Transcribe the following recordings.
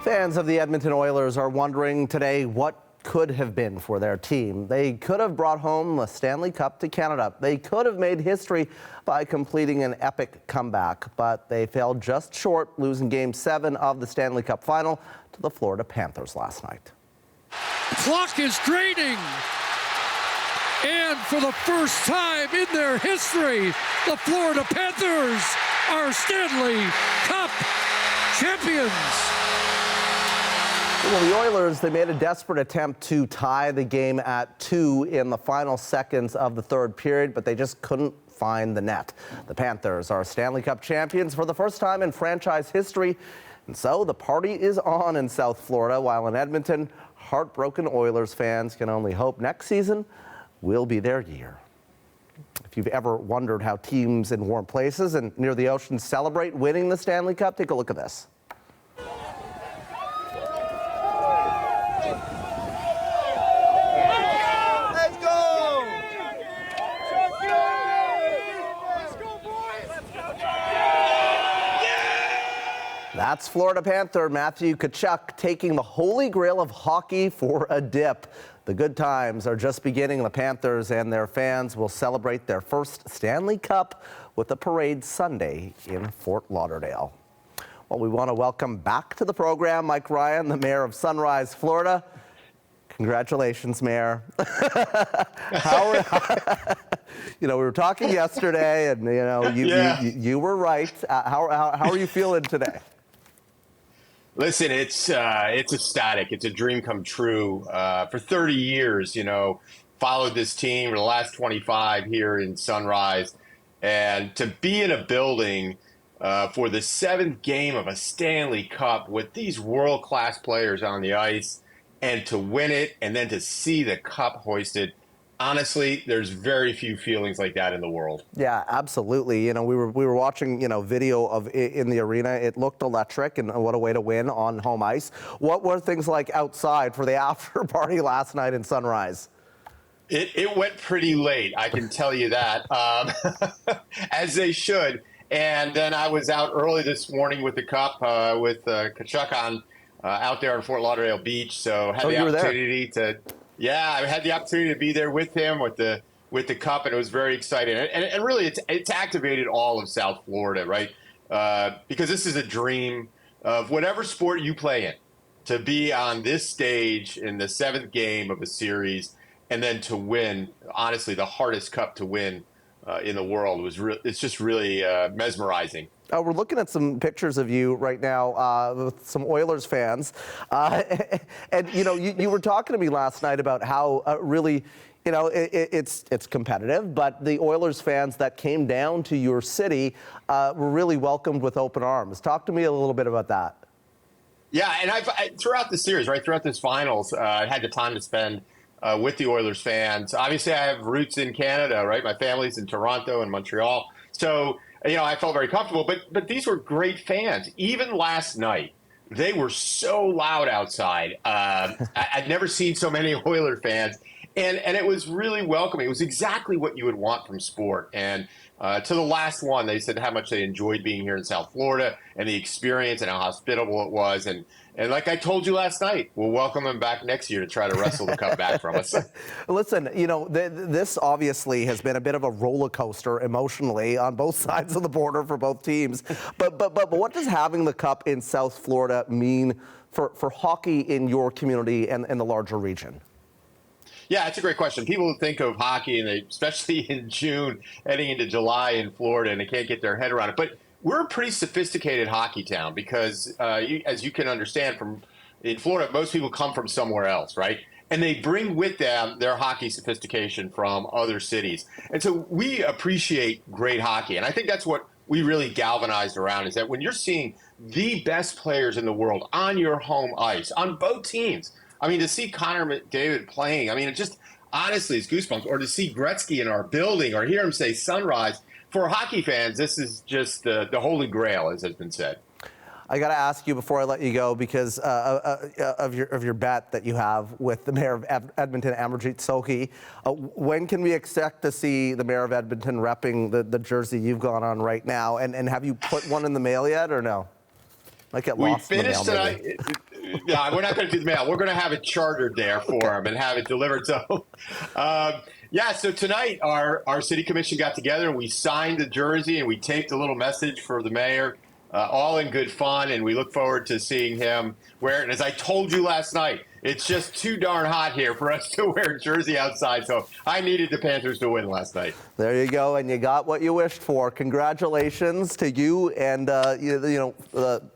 Fans of the Edmonton Oilers are wondering today what could have been for their team. They could have brought home the Stanley Cup to Canada. They could have made history by completing an epic comeback, but they fell just short, losing Game 7 of the Stanley Cup Final to the Florida Panthers last night. Clock is draining. And for the first time in their history, the Florida Panthers are Stanley Cup champions. Well, the Oilers, they made a desperate attempt to tie the game at 2 in the final seconds of the third period, but they just couldn't find the net. The Panthers are Stanley Cup champions for the first time in franchise history, and so the party is on in South Florida, while in Edmonton, heartbroken Oilers fans can only hope next season will be their year. If you've ever wondered how teams in warm places and near the ocean celebrate winning the Stanley Cup, take a look at this. That's Florida Panther Matthew Tkachuk taking the holy grail of hockey for a dip. The good times are just beginning. The Panthers and their fans will celebrate their first Stanley Cup with a parade Sunday in Fort Lauderdale. Well, we want to welcome back to the program Mike Ryan, the mayor of Sunrise, Florida. Congratulations, Mayor. We were talking yesterday, and you were right. How are you feeling today? Listen, it's ecstatic. It's a dream come true. For 30 years, followed this team for the last 25 here in Sunrise. And to be in a building for the 7th game of a Stanley Cup with these world-class players on the ice and to win it and then to see the cup hoisted, honestly, there's very few feelings like that in the world. Yeah, absolutely. We were watching, video of in the arena. It looked electric, and what a way to win on home ice. What were things like outside for the after party last night in Sunrise? It went pretty late, I can tell you that, as they should. And then I was out early this morning with the cup with Tkachuk on out there on Fort Lauderdale Beach. So had the opportunity to. Yeah, I had the opportunity to be there with him with the cup, and it was very exciting. And really, it's activated all of South Florida, right? Because this is a dream of whatever sport you play in, to be on this stage in the 7th game of a series, and then to win, honestly, the hardest cup to win in the world it's just really mesmerizing. We're looking at some pictures of you right now with some Oilers fans. And, you were talking to me last night about how really, it's competitive, but the Oilers fans that came down to your city were really welcomed with open arms. Talk to me a little bit about that. Yeah, and I've throughout the series, right, throughout this finals, I had the time to spend with the Oilers fans. Obviously, I have roots in Canada, right? My family's in Toronto and Montreal. So, I felt very comfortable, but these were great fans. Even last night, they were so loud outside. I'd never seen so many Oiler fans, and it was really welcoming. It was exactly what you would want from sport. And to the last one, they said how much they enjoyed being here in South Florida and the experience and how hospitable it was. And like I told you last night, we'll welcome them back next year to try to wrestle the cup back from us. Listen, this obviously has been a bit of a roller coaster emotionally on both sides of the border for both teams. But what does having the cup in South Florida mean for hockey in your community and the larger region? Yeah, it's a great question. People think of hockey, and especially in June, heading into July in Florida, and they can't get their head around it. But we're a pretty sophisticated hockey town because, as you can understand, in Florida, most people come from somewhere else, right? And they bring with them their hockey sophistication from other cities. And so we appreciate great hockey. And I think that's what we really galvanized around, is that when you're seeing the best players in the world on your home ice, on both teams, to see Connor McDavid playing, it just, honestly, it's goosebumps. Or to see Gretzky in our building or hear him say Sunrise. For hockey fans, this is just the holy grail, as has been said. I got to ask you before I let you go, because of your bet that you have with the mayor of Edmonton, Amarjeet Sohi. When can we expect to see the mayor of Edmonton repping the jersey you've got on right now? And have you put one in the mail yet, or no? Might get lost in the mail, maybe. Yeah, we're not going to do the mail. We're going to have it chartered there for him and have it delivered. So, yeah, so tonight our city commission got together and we signed the jersey and we taped a little message for the mayor, all in good fun. And we look forward to seeing him wear it. And as I told you last night, it's just too darn hot here for us to wear a jersey outside. So I needed the Panthers to win last night. There you go, and you got what you wished for. Congratulations to you and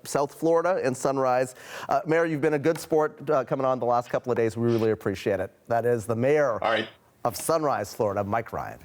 South Florida and Sunrise. Mayor, you've been a good sport coming on the last couple of days. We really appreciate it. That is the mayor of Sunrise, Florida, Mike Ryan.